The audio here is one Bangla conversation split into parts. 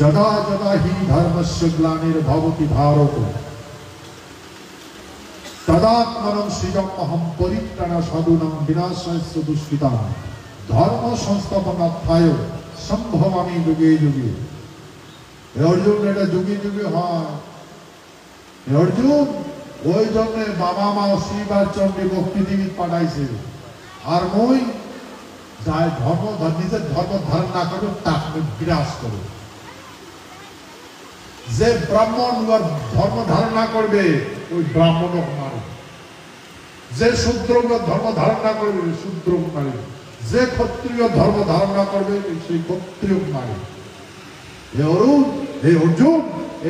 যদা যদা হি ধর্মস্য গ্লানির্ভবতি ভারত তদাত্মনং সৃজমহং পরিত্রাণ সাধুনাং বিনাশাস্য দুষ্কৃতাং ধর্ম সংস্থাপনার্থায় সম্ভবামি যুগে যুগে। অর্জুন এটা যুগে যুগে হয়। অর্জুন ওই জন্য বাবা মা শিব আর চন্ডী পৃথিবী পাঠাইছে। আর মই যাই ধর্ম নিজের ধর্ম ধারণ না করবে তাকে বিনাশ করবে। যে ব্রাহ্মণ ধর্ম ধারণ না করবে ওই ব্রাহ্মণ মারে। যে শূদ্র ধর্ম ধারণ না করবে শূদ্র মারে। যে ক্ষত্রিয় ধর্ম ধারণ না করবে সেই ক্ষত্রিয় মারে। অর্জুন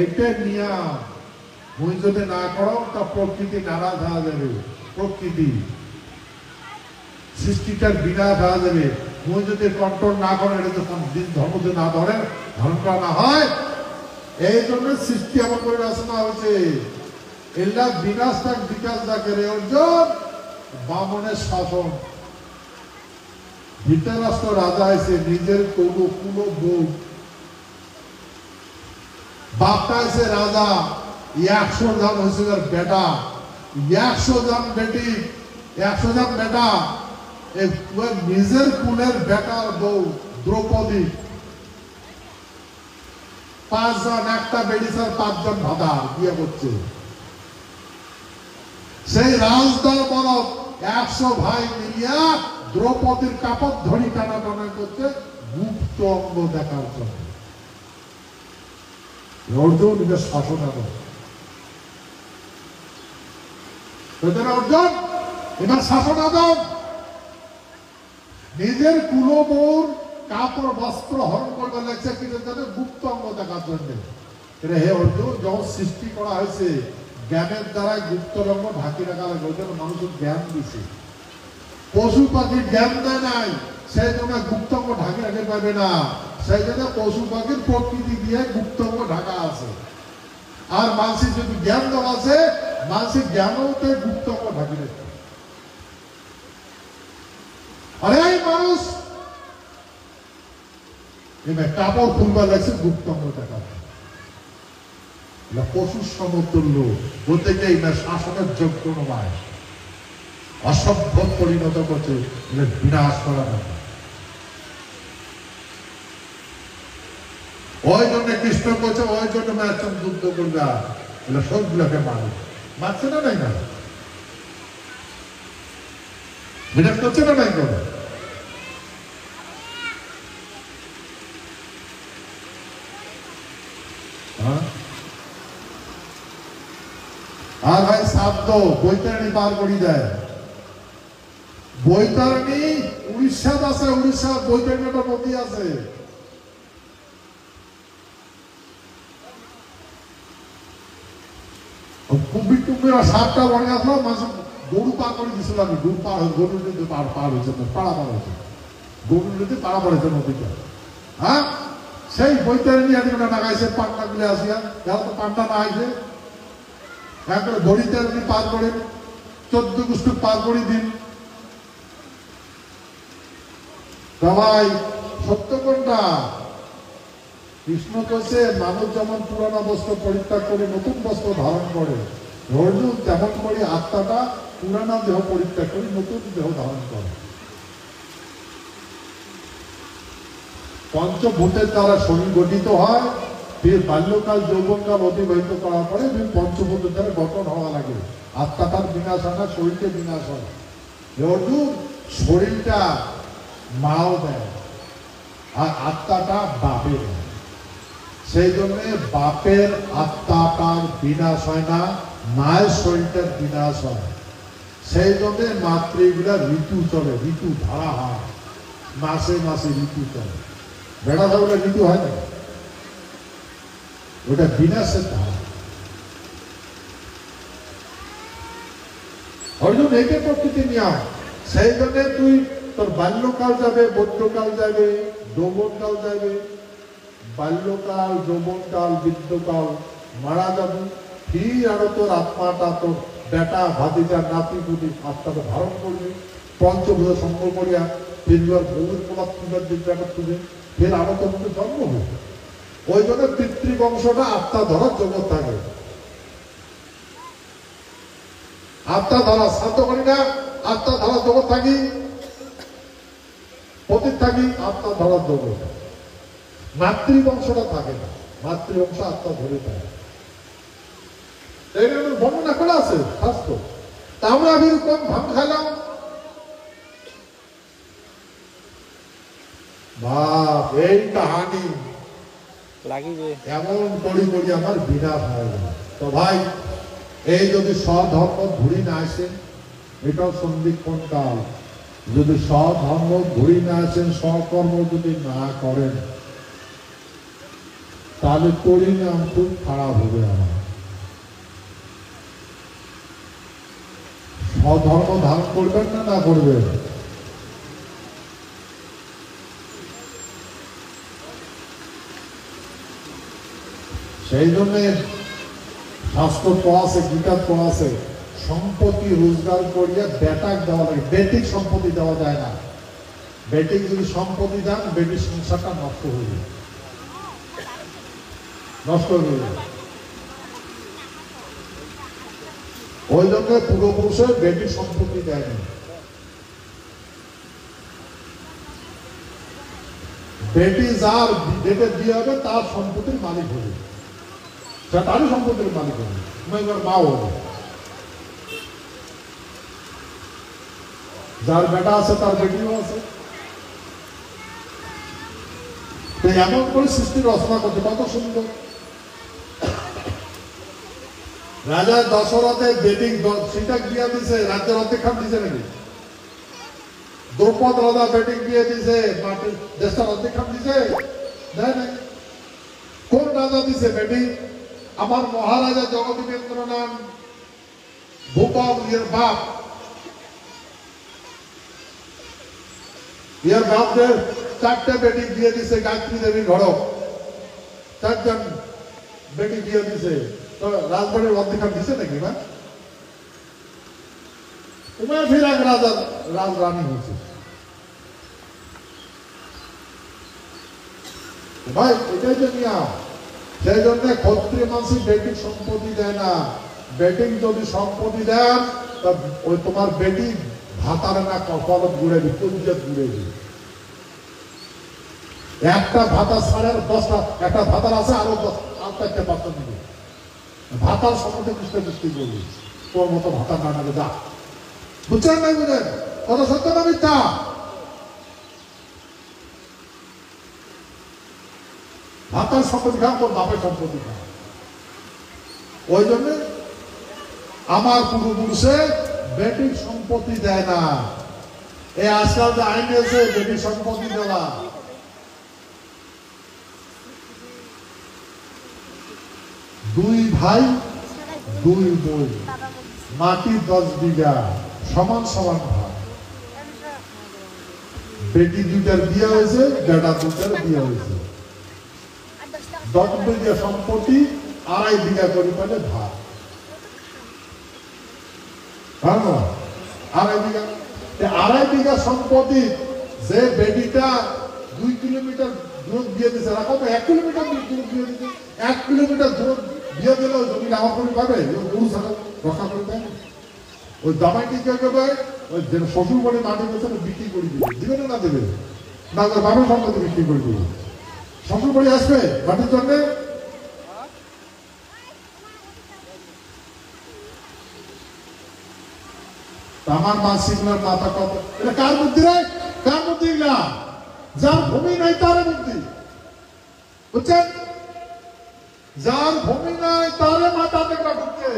এইটা নিয়ম। মুই যদি না করো তা প্রকৃতি নারাজ হয়ে যাবে। প্রকৃতি সৃষ্টিটার বিনাশ হয়ে যাবে। মুই যদি কন্ট্রোল না করে এটা যখন ধর্ম যদি না ধরেন ধারণ করা না হয়, এই জন্য সৃষ্টি এমন করে রচনা হয়েছে। এলা বিনাশ তাক বিকাশ ডাকে রে অর্জুন। বামনের শাসন। ধৃতরাষ্ট্র রাজা এসে নিজের কুল বউ, বাপটা এসে রাজা, 100 জন হয়েছে তার বেটা, 100 জন বেটি, 100 জন বেটা। নিজের কুলের বেটার বউ দ্রৌপদী, 5 জন, একটা বেডিসার 5 জন ভাতার বিয়ে করছে। সেই রাজদর বলদ 100 ভাই মিলিয়া দ্রৌপদীর কাপড় ধরি টানাটানা করছে গুপ্ত অঙ্গ দেখার জন্য। অর্জুন নিজের শাসন অর্জুন এবার শাসন আদম নিজের কুলবৌর কাপড় বস্ত্র হরণ করতে লাগছে কিন্তু তাদের গুপ্ত অঙ্গ দেখার জন্য। হে অর্জুন, যখন সৃষ্টি করা হয়েছে জ্ঞানের দ্বারা গুপ্ত অঙ্গ ঢাকি রাখা লাগে। ওই জন্য মানুষের জ্ঞান দিছে। পশু পাখির জ্ঞান দেয় নাই, সেই জন্য গুপ্ত অঙ্গ ঢাকি রাখতে পারবে না। সেই জন্য পশু পাখির প্রকৃতি দিয়ে গুপ্ত অঙ্গ ঢাকা আছে। আর মানুষের যদি জ্ঞান দেওয়া আছে, মানুষের জ্ঞানও গুপ্ত অঙ্গ ঢাকি রাখতে। আরে এই মানুষ এবার কাপড় খুলবার লাগছে গুপ্ত অঙ্গ দেখা। পশুর সমতুল্য বলতে গিয়ে শাসনের যোগ্য নয়, অসভ্য পরিণত করছে, বিনাশ করা না। ওই জন্য কৃষ্ণ করছে, ওই জন্য যুদ্ধ করবে। সবগুলোকে মারছে না নাই না, বিনাশ করছে না নাই করে। আর ভাই শব্দ বৈতরণী পার করি দেয়। বৈতরণী উড়িষ্যাত আছে, উড়িষ্যা বৈতরণী একটা নদী আছে। কুম্ভি টুম্বি সাতটা বনে আসলো, মানুষ গরু পার করে দিছিল। আমি গরু পার গরু নদী পার হয়েছে, পাড়া পার হয়েছে, গরু নদী পাড়া পড়েছে নদীটা। হ্যাঁ, সেই বৈতরণী আদিটা লাগাইছে পান্ডা গুলো আসিয়া, যারা তো পান্ডা না আইছে একবারে দড়িতে আপনি পার করেন, 14 গোষ্ঠী পার করে দিন। সবাই সত্য কোনটা? কৃষ্ণ কইছে মানুষ যেমন পুরানো বস্ত্র পরিত্যাগ করে নতুন বস্ত্র ধারণ করে, অর্জুন তেমন করে আত্মাটা পুরানো দেহ পরিত্যাগ করে নতুন দেহ ধারণ করে। পঞ্চভূতের দ্বারা শরীর গঠিত হয়। বাল্যকাল যৌবনকাল অতিবাহিত করার পরে পঞ্চভূতের দ্বারা গঠন হওয়া লাগে। আত্মাটার বিনাশ হয় না, শরীরকে বিনাশ হয়। অর্জুন শরীরটা মাও দেয় আর আত্মাটা বাপের। সেই জন্য বাপের আত্মাটার বিনাশ হয় না, মায়ের শরীরটার বিনাশ হয়। সেই জন্য মাতৃগুলা ঋতু চলে, ঋতু ধারা হয়, মাসে মাসে ঋতু চলে। বেড়া থাকলে ঋতু হয় না, ওটা বিনাশের ধারা। অর্জুন এইটা প্রকৃতি নিয়ম। সেই জন্য তুই তোর বাল্যকাল যাবে, বৌদ্ধকাল যাবে, যৌবনকাল যাবে। বাল্যকাল, যৌবনকাল, বৃদ্ধকাল মারা যাবে, ফির আরো তোর আত্মাটা তোর বেটা ভাতিজা নাতি পুতি আত্মাটা ধারণ করবে। পঞ্চভূত সঙ্গ করিয়া ফির বউর পোলা তুলার দিকটা তুলে ফের আরো তোর মধ্যে জন্ম হবে। ওই জন্য পিতৃবংশটা আত্মা ধরার জগৎ থাকে। আত্মা ধরা শ্রাদ্ধ করি না, আত্মা ধরার জগৎ থাকি, পতিত থাকি, আত্মা ধরার জগৎ। মাতৃবংশটা থাকে না, মাতৃবংশ আত্মা ধরে থাকে। বর্ণনা করা আছে শাস্ত্র। তা আমরা এরকম ভাঙ খাইলাম, বাপ এই কাহানি এমন করি করি আমার বিনাশ হয় না। তো ভাই, এই যদি স্বধর্ম ঘুরি না আসেন, এটাও সন্ধিক্ষণ কাল, যদি স্বধর্ম ঘুরি না আসেন, স্বকর্ম যদি না করেন, তাহলে পরিণাম খুব খারাপ হবে। আমার স্বধর্ম ধারণ করবেন না, না করবেন? সেই জন্য শাস্ত্র তো আছে, গীতা তো আছে, সম্পত্তি রোজগার করিয়া বেটাক দেওয়া লাগে। বেটিক সম্পত্তি দেওয়া যায় না। বেটিক যদি সম্পত্তি দেন, বেটির সংসারটা নষ্ট হয়ে যাবে, নষ্ট হয়ে যাবে। ওই জন্য পূর্বপুরুষের বেটির সম্পত্তি দেয়নি। বেটি যার ডেটে বিয়ে হবে, তার সম্পত্তির মালিক হবে, তারই সম্পত্তির মালিক হবে, এবার মাও হবে। যার বেটা আছে তার বেটিও আছে। এমন করে সৃষ্টির রচনা করতে কত সুন্দর। রাজা দশরথে বেটি সীতা বিয়ে দিছে, রাজ্যের অর্ধেক খান দিছে নাকি? দ্রৌপদ রাজা বেটি বিয়ে দিছে, দেশটার অর্ধেক খান দিছে? দেয় নাই। কোন রাজা দিছে বেটি? আমার মহারাজা জগদীবেন্দ্র নাম ভূপাল এর বাপ, এর বাপদের 4টে বেটি বিয়ে দিছে। গায়ত্রী দেবী ঘরক 4জন বেটি বিয়ে দিছে। তো রাজবাড়ির অধিকার দিছে নাকি? না, উমায় ফির এক রাজা রাজরানী হয়েছে। ভাই এটাই যে নিয়ম। সেই জন্য ক্ষত্রিয় মানুষ বেটির সম্পত্তি দেয় না। বেটিং যদি সম্পত্তি দেন, ওই তোমার বেটি ভাতার না কপালত ঘুরে দিই, কঞ্জত ঘুরে দিই। একটা ভাতা ছাড়া 10টা, একটা ভাতার আছে আরো 10টা বাচ্চা দিবে। ভাতার সম্পর্কে দৃষ্টি করবি, তোর মতো ভাতা না নেবে যা। বুঝছেন না? বুঝলেন কত সত্য না মিথ্যা? ভাতার সম্পত্তি খাও, তোর বাপের সম্পত্তি খাও। ওই জন্য আমার পূর্বপুরুষে বেটির সম্পত্তি দেয় না। এই আজকাল যে আইন আছে বেটির সম্পত্তি দেওয়া, দুই ভাই 2 বোন, মাটি 10 বিঘা, সমান সমান ভাগ। বেটি 2টার বিয়ে হয়েছে, বেটা 2টার বিয়ে হয়েছে। 10 বিঘা সম্পত্তি 2.5 বিঘা করে পেলে ভাগ। হ্যাঁ, 2.5 বিঘা। 2.5 বিঘা সম্পত্তি যে বেটিটা 2 কিলোমিটার দূর বিয়ে দিচ্ছে, রাখো 1 কিলোমিটার দূর বিয়ে দিচ্ছে। 1 কিলোমিটার দূর বিয়ে দিলে ওই জমি আমার করে পাবে, গরু ছাড়া রক্ষা করে দেয়। ওই জামাইটি কে করবে? ওই শ্বশুর বাড়ি মাটি পেছনে বিক্রি করে দিবে। দিবে না দেবে না? বাবার সম্পত্তি বিক্রি করে দিবে। শ্বশুর বাড়ি আসবে মাটির জন্য। আমার মা শিখলার মাথা কত, এটা কার বুদ্ধি রে? কার বুদ্ধি? না, যার ভূমি নাই তার বুদ্ধি। বুঝছেন? যার ভূমি নাই তারে মাথা দেখবা ঢুকছে।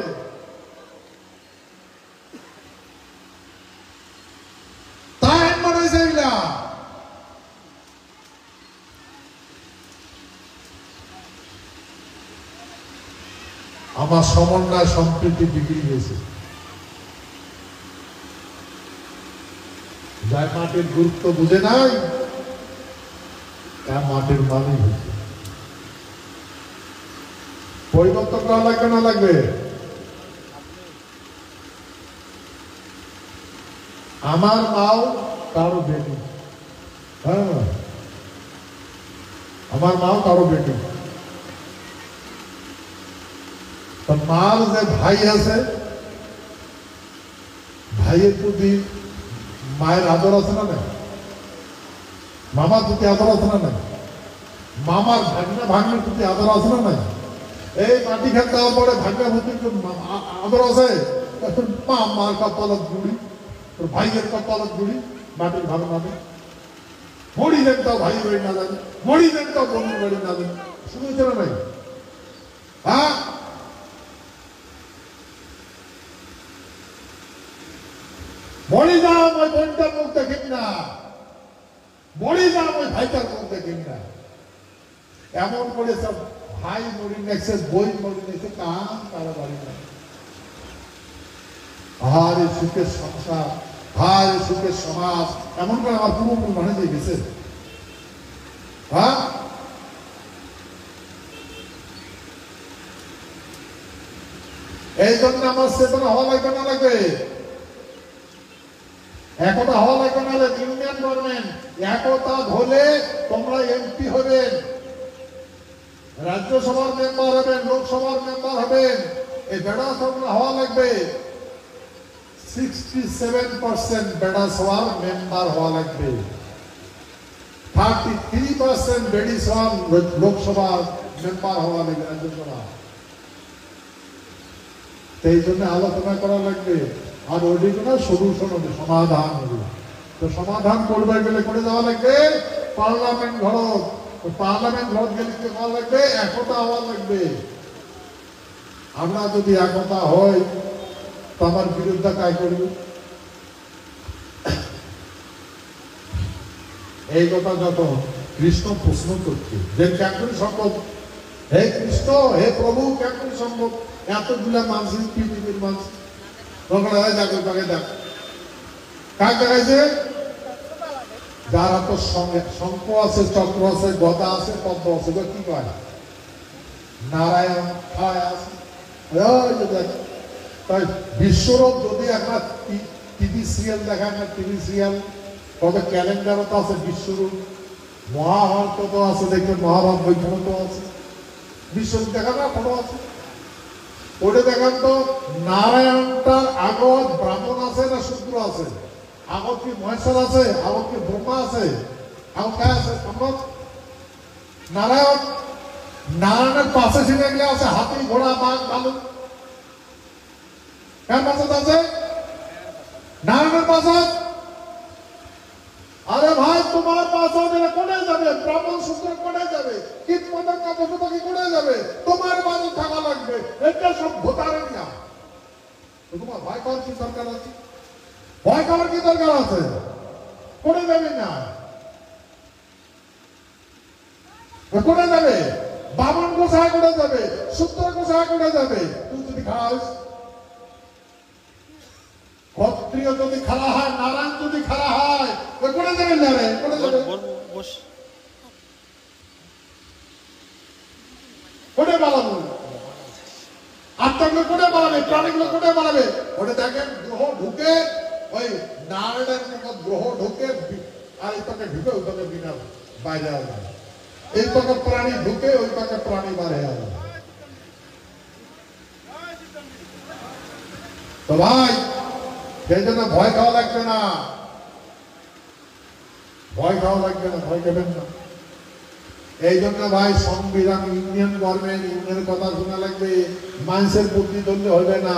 তাই মনে হয়েছে এগুলা। আমার সমন্বয় সম্প্রীতি বিক্রি হয়েছে। যার মাটির গুরুত্ব বুঝে নাই, তার মাটির মালিক হয়েছে। পরিবর্তন করা লাগবে না লাগবে? আমার মাও কারো বেটি। হ্যাঁ, আমার মাও কারো বেটি। তো মার যে ভাই আছে, ভাইয়ের প্রতি মায়ের আদর আছে না নাই? মামার প্রতি আদর আছে না নাই? মামার ভাগ্না ভাগ্নের প্রতি আদর আছে না নাই? এই মাটি খেতে দেওয়ার পরে ভাগ্না প্রতি আদর আছে? মার কপালত গুড়ি, তোর ভাইয়ের কপালত গুড়ি, মাটির ভালো নামে মরি দেন তাও ভাই বাড়ি না যাবে, মরি দেন তাও বন্ধু বাড়ি না যাবে, শুনেছে না নাই? হ্যাঁ, মরি যাও ওই বোনটার মুখ দেখেন না, মরি যাও ওই ভাইটার মুখ দেখেন না। এমন করে সব ভাই মরি নেছে, বই মরি নেছে, কান কারো বাড়ি না। আহারে সুখের সংসার, ভাই সুখের সমাজ, এমন করে আমার পূর্বপুরুষ মানে দিয়ে গেছে। হ্যাঁ, এই জন্য আমার চেতনা হওয়া লাগবে না লাগবে, একতা হওয়া লাগবে না। ইউনিয়ন গভর্নমেন্ট একতা হলে তোমরা এমপি হবেন, রাজ্যসভার মেম্বার হবেন, লোকসভার মেম্বার হবেন, এই বেড়া তোমরা হওয়া লাগবে। 67% বেড়া সভার মেম্বার হওয়া লাগবে, 33% বেড়ি সভার লোকসভার মেম্বার হওয়া লাগবে, রাজ্যসভা। এই জন্য আলোচনা করা লাগবে, আর ওইদিকে সলিউশন হবে, সমাধান হবে। তো সমাধান করবে গেলে করে যাওয়া লাগবে পার্লামেন্ট ঘর, পার্লামেন্ট ঘর গেলে কি হওয়া লাগবে? একতা হওয়া লাগবে। আমরা যদি একতা হই তো আমার বিরুদ্ধে কাজ করবে। এই কথা যত কৃষ্ণ প্রশ্ন করছে যে কেমন সম্ভব, হে কৃষ্ণ, হে প্রভু, কেমন সম্ভব এতগুলা মানুষ, পৃথিবীর মানুষ যারা তো শঙ্খ আছে, চক্র আছে, গদা আছে, পদ্ম আছে, কি কয় নারায়ণ আছে। তাই বিশ্বরূপ যদি একটা টিভি সিরিয়াল দেখা, একটা টিভি সিরিয়াল, তবে ক্যালেন্ডারও তো আছে বিশ্বরূপ, মহাভারত তো আছে, দেখবেন মহাভারত বইখানে তো আছে, বিশ্বরূপ দেখা না ফটো আছে। ওটা দেখান তো নারায়ণটার আগত ব্রাহ্মণ আছে না শূদ্র আছে? আগত কি মহেশ্বর আছে? আগত কি ব্রহ্মা আছে? আগত কে আছে? সম্ভব নারায়ণ। নারায়ণের পাশে ছিনে গিয়ে আছে হাতি, ঘোড়া, বাঘ, ভালুক। কার পাশে আছে? নারায়ণের পাশে। আরে ভাই, তোমার পাশে গেলে কোনে যাবে? ব্রাহ্মণ শূদ্র কোনে যাবে? কীট পতঙ্গ পশু পাখি কোনে যাবে? তোমার বাড়ি থাকা লাগবে। এটা সব ভোটারের না। তোমার ভয় করার কি দরকার আছে? ভয় করার কি দরকার আছে? কোনে যাবে না? কোনে যাবে? বামন গোসাই কোনে যাবে? শূদ্র গোসাই কোনে যাবে? তুই যদি খাস, ক্ষত্রিয় যদি খারাপ হয়, নারায়ণ যদি খারাপ হয়, কোনে যাবেন না রে? কোনে যাবে? কোনে বাড়াবো? আত্মাগুলো কোনে বাড়াবে? প্রাণীগুলো কোনে বাড়াবে? ওটা দেখেন গ্রহ ঢুকে, ওই নারায়ণের মতো গ্রহ ঢুকে, আর এই পাকে ঢুকে ওই পাকে বিনা বাইরে আসবে। এই পাকে প্রাণী ঢুকে, ওই পাকে প্রাণী বাইরে আসবে। তো ভাই, সেই জন্য ভয় খাওয়া লাগবে না, ভয় খাওয়া লাগবে না, ভয় খাবেন না। এই জন্য ভাই সংবিধান, ইউনিয়ন গভর্নমেন্ট, ইউনিয়নের কথা শোনা লাগবে। মানুষের বুদ্ধি ধরলে হবে না।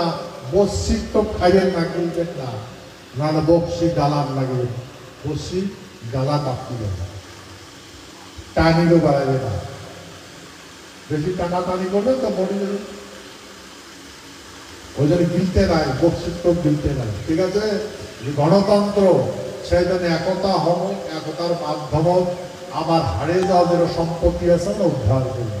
বসি তো খাইবেন না, কিনবেন না, না বক্সি গালান লাগবে। বসি গালা কাটতে যাবে, টানিরও বাড়াবে না। বেশি টানাটানি করবেন তো মরে যাবে। ওই জন্য গিলতে নাই, বক্সি তো গিলতে নাই। ঠিক আছে, গণতন্ত্র, সেই জন্য একতা হব, একতার মাধ্যম আমার হারিয়ে যাওয়া যেন সম্পত্তি আছে না উদ্ধার করবে।